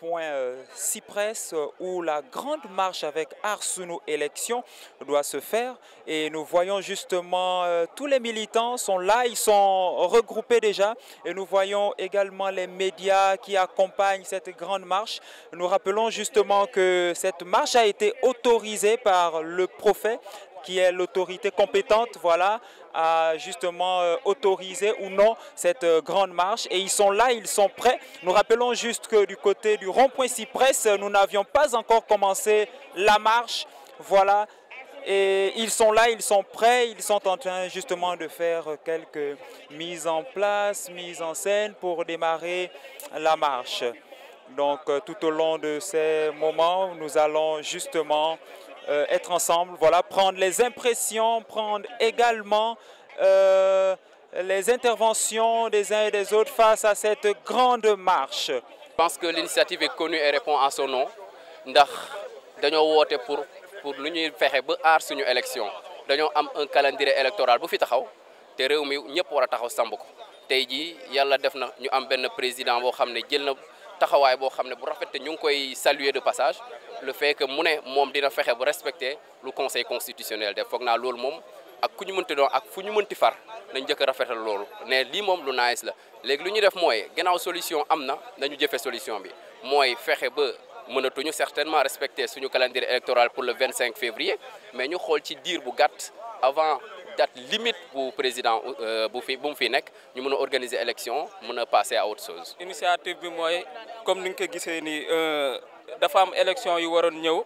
rond-point Cyprès où la grande marche avec Aar Sunu Élection doit se faire. Et nous voyons justement tous les militants sont là, ils sont regroupés déjà. Et nous voyons également les médias qui accompagnent cette grande marche. Nous rappelons justement que cette marche a été autorisée par le préfet, qui est l'autorité compétente, voilà, à justement autoriser ou non cette grande marche. Et ils sont là, ils sont prêts. Nous rappelons juste que du côté du rond-point Cyprès, nous n'avions pas encore commencé la marche, voilà. Et ils sont là, ils sont prêts, ils sont en train justement de faire quelques mises en place, mises en scène pour démarrer la marche. Donc tout au long de ces moments, nous allons justement être ensemble, voilà, prendre les impressions, prendre également les interventions des uns et des autres face à cette grande marche. Je pense que l'initiative est connue et répond à son nom. Ndax dañoo woote pour lu ñuy fexe ba aar suñu élection dañoo am un calendrier électoral bu fi taxaw te réew mi ñëpp war a taxaw samb ko tey jii yàlla def na ñu am benn président boo xam ne jël na taxawaay boo xam ne bu rafet te ñu ngi koy saluer de passage le fait que mu ne moom dina fexe bu respecter lu conseil constitutionnel def foog naa loolu moom ak ku ñu mënti doon ak fu ñu mënti far nañ njëkk a rafetal loolu ne lii moom lu nice la léegi lu ñu def mooy gannaaw solution am na nañu jëfe solution bi mooy fexe ba mënatuñu certainement respecter suñu calendrier électoral pour le 25 février mais ñu xool ci diir bu gàtt avant date limite bu président bu mu fi nekk ñu mën a organiser élection mën a passer à autre chose. Initiative bi mooy comme ni nga ko gisee nii dafa am élection yu waroon ñëw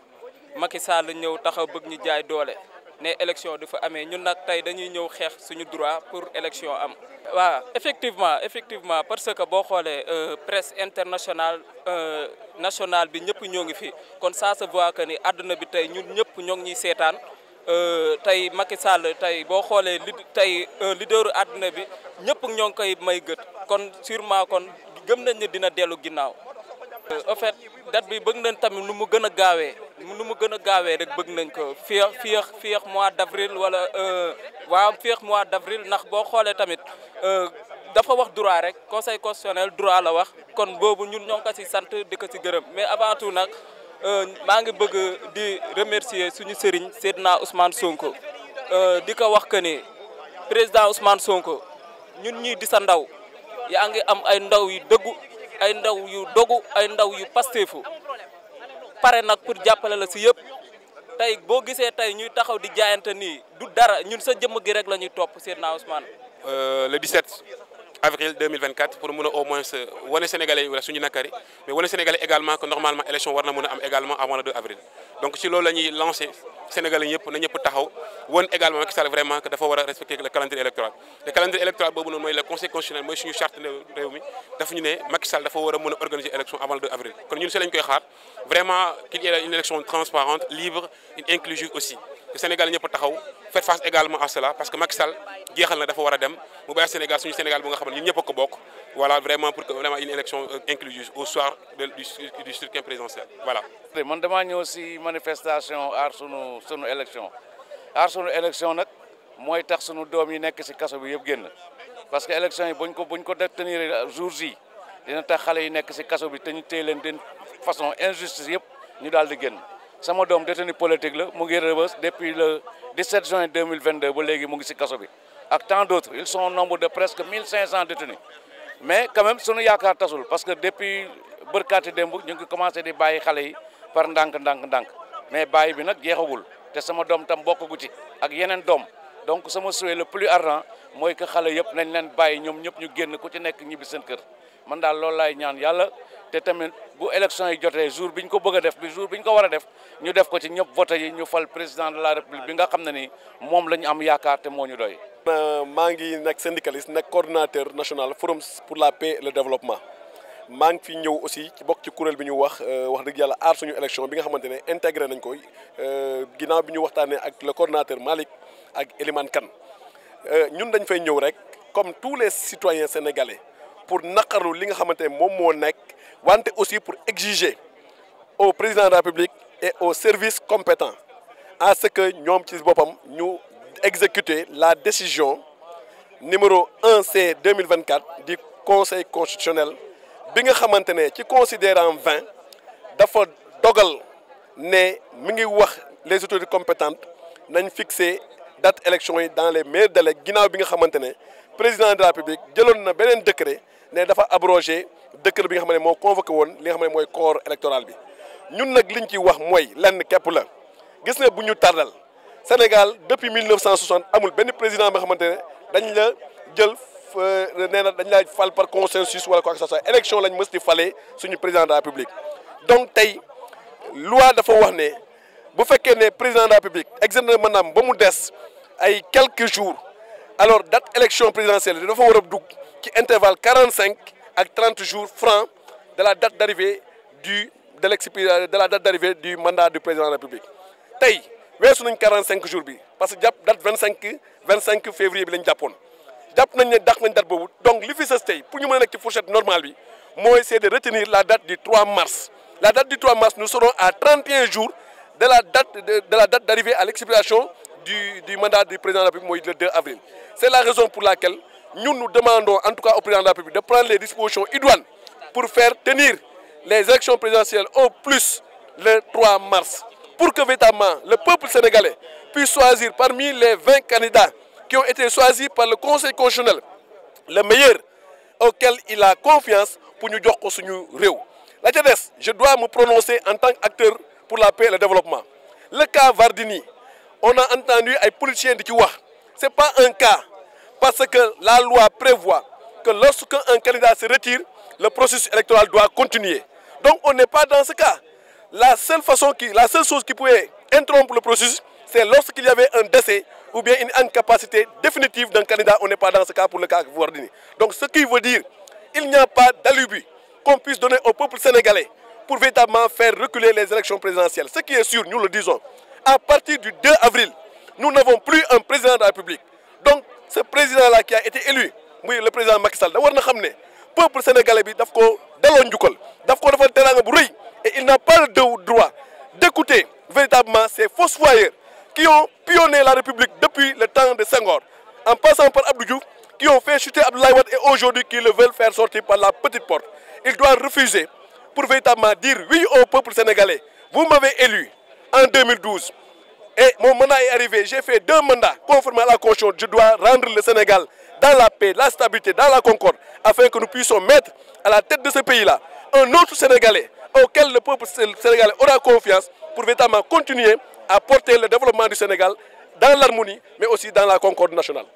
Macky Sall ñëw taxaw bëgg ñu jaay doole ne élection du fa amee ñun nag tey dañuy ñëw xeex suñu droit pour élection am. waaw effectivement parce que boo xoolee presse internationale nationale bi ñëpp ñoo ngi fi kon ça se voit que ni àdduna bi tey ñun ñëpp ñoo ngi ñuy seetaan tey Macky Sall tey boo xoolee tey leaderu àdduna bi ñëpp ñoo ngi koy may gët kon sûrement kon gëm nañ ne dina dellu ginnaaw. en fait date bi bëgg nañ tamit nu mu gën a gaawee rek bëgg nañ ko fii mois d'avril wala waaw fii mois d'avril ndax boo xoolee tamit dafa wax droit rek conseil constitutionnel droit la wax kon boobu ñun ñoo ngi ko ci sant di ko ci gërëm mais avant tout nag maa ngi bëgg di remercier suñu sëriñ Seydina Ousmane Sonko di ko wax que ni président Ousmane Sonko ñun ñii di sa ndaw yaa ngi am ay ndaw yu dëggu ay ndaw yu dogu ay ndaw yu pasteefu pare nag pour jàppale la si yëpp tey boo gisee tey ñuy taxaw di jaayante nii du dara ñun sa jëmm gi rek la ñuy topp Seydina Ousmane. Le 17 avril 2024 pour mën a au moins wane Sénégalais yi wala suñu nakari mais wane Sénégalais également que normalement élection war na mën a am également avant le 2 avril donc ci loolu la ñuy lancé Sénégalais ñëpp na ñëpp taxaw wan également Macky Sall vraiment que dafa war a respecter le calendrier électoral le calendrier électoral boobu noonu mooy le conseil constitutionnel mooy suñu charte réew mi dafa ñu ne Macky Sall dafa war a mën a organiser élection avant le 2 avril kon ñun si lañ koy xaar vraiment qu'il y ait une élection transparente libre et inclusive aussi que Sénégal ñëpp taxaw faire face également à cela parce que Macky Sall jeexal na dafa war a dem mu bàyyi Sénégal suñu Sénégal bu nga xam ne ñun ñëpp a ko bokk voilà vraiment pour que vraiment une élection inclusive au soir du scrutin présidentiel voilà. man damaa ñëw si manifestation aar sunu élection nag mooy tax sunu doom yi nekk si kaso bi yëpp génn parce que élection yi buñ ko tenir jours yi dina tax xale yi nekk si kaso bi te ñu téye leen de façon injustice yëpp ñu daal di génn. sama doom détenu politique la mu ngi Rebeuss depuis le 17 juin 2022 ba léegi mu ngi ci kaso bi ak tant d'autres ils sont au nombre de presque 1500 détenus mais quand même sunu yaakaar tasul parce que depuis bërkaati démb ñu ngi commencé di bàyyi xale yi par ndànk mais bàyyi bi nag jeexagul te sama doom tam bokkagu ci ak yeneen doom donc sama souhait le plus ardent mooy que xale yëpp nañ leen bàyyi ñoom ñëpp ñu génn ku ci nekk ñibbi seen kër man daal loolu laay ñaan yàlla te tamit bu élection yi jotee jour bi ñu ko bëgg a def bi jour bi ñu ko war a def ñu def ko ci ñëpp voté yi ñu fal président de la république bi nga xam ne ni moom la ñu am yaakaar te moo ñu doy. maa ngi nekk syndicaliste nekk coordinateur national forum pour la paix et le développement maa ngi fi ñëw aussi ci bokk ci kuréel bi ñu wax dëgg yàlla aar suñu élection bi nga xamante ne intégré nañ ko ginnaaw bi ñu waxtaanee ak le coordinateur Malick ak Elimane Kane ñun dañ fay ñëw rek comme tous les citoyens sénégalais pour naqarlu li nga xamante ne moom moo nekk wante aussi pour exiger au président de la République et aux services compétents à ce que ñoom ci boppam ñu exécuter la décision numéro 1C 2024 du Conseil constitutionnel bi nga xamante ne ci considérant 20 dafa dogal ne mi ngi wax les autorités compétentes nañ fixer date élection yi dans les meilleurs délais ginnaaw bi nga xamante ne président de la République jëloon na beneen décret ne dafa abrogé décret bi nga xam ne moo convoqué woon li nga xam ne mooy corps électoral bi. ñun nag liñ ciy wax mooy lenn képp la gis nga bu ñu tardal Sénégal depuis 1960 amul benn président ba nga xamante ne dañ la jël nee na dañ la fal par consensus wala quoi que ce soit élection lañ mës di falee suñu président de la République. donc tey loi dafa wax ne bu fekkee ne président de la République exerce na maanaam ba mu des ay quelques jours alors date élection présidentielle dafa war a dugg ci intervalle 45 ak 30 jours francs de la date d'arrivée de la date d'arrivée du mandat du président de la République tey weesu nañ 45 jours bi parce que jàpp date 25 février bi lañ jàppoon jàpp nañ ne dàq nañ date boobu donc li fi sës tey pour ñu mën a nekk ci fourchette normale bi mooy c'est de retenir la date du 3 mars. La date du 3 mars, nous serons à 31 jours de la date d'arrivée à l'expiration du mandat du président de la République, le 2 avril. C'est la raison pour laquelle nous demandons, en tout cas au président de la République, de prendre les dispositions idoines pour faire tenir les élections présidentielles au plus le 3 mars. Pour que véritablement le peuple sénégalais puisse choisir parmi les 20 candidats qui ont été choisis par le Conseil constitutionnel, le meilleur auquel il a confiance pour nous dire que nous réu. La TDS, je dois me prononcer en tant qu'acteur pour la paix et le développement. Le cas Vardini, on a entendu les politiciens dire que ce n'est pas un cas, parce que la loi prévoit que lorsqu'un candidat se retire, le processus électoral doit continuer. Donc on n'est pas dans ce cas. La seule chose qui pouvait interrompre le processus, c'est lorsqu'il y avait un décès ou bien une incapacité définitive d'un candidat. On n'est pas dans ce cas pour le cas Vardini. Donc ce qui veut dire qu'il n'y a pas d'alibi qu'on puisse donner au peuple sénégalais pour véritablement faire reculer les élections présidentielles. Ce qui est sûr, nous le disons, à partir du 2 avril, nous n'avons plus un président de la République. Donc, ce président-là qui a été élu, oui, le président Macky Sall, le peuple sénégalais, et il n'a pas le droit d'écouter véritablement ces fossoyeurs qui ont pionné la République depuis le temps de Senghor, en passant par Abdou Diouf, qui ont fait chuter Abdoulaye Wade et aujourd'hui qui le veulent faire sortir par la petite porte. Il doit refuser pour véritablement dire oui au peuple sénégalais. Vous m'avez élu en 2012 et mon mandat est arrivé. J'ai fait 2 mandats conformément à la Constitution. Je dois rendre le Sénégal dans la paix, la stabilité, dans la concorde afin que nous puissions mettre à la tête de ce pays-là un autre Sénégalais auquel le peuple sénégalais aura confiance pour véritablement continuer à porter le développement du Sénégal dans l'harmonie mais aussi dans la concorde nationale.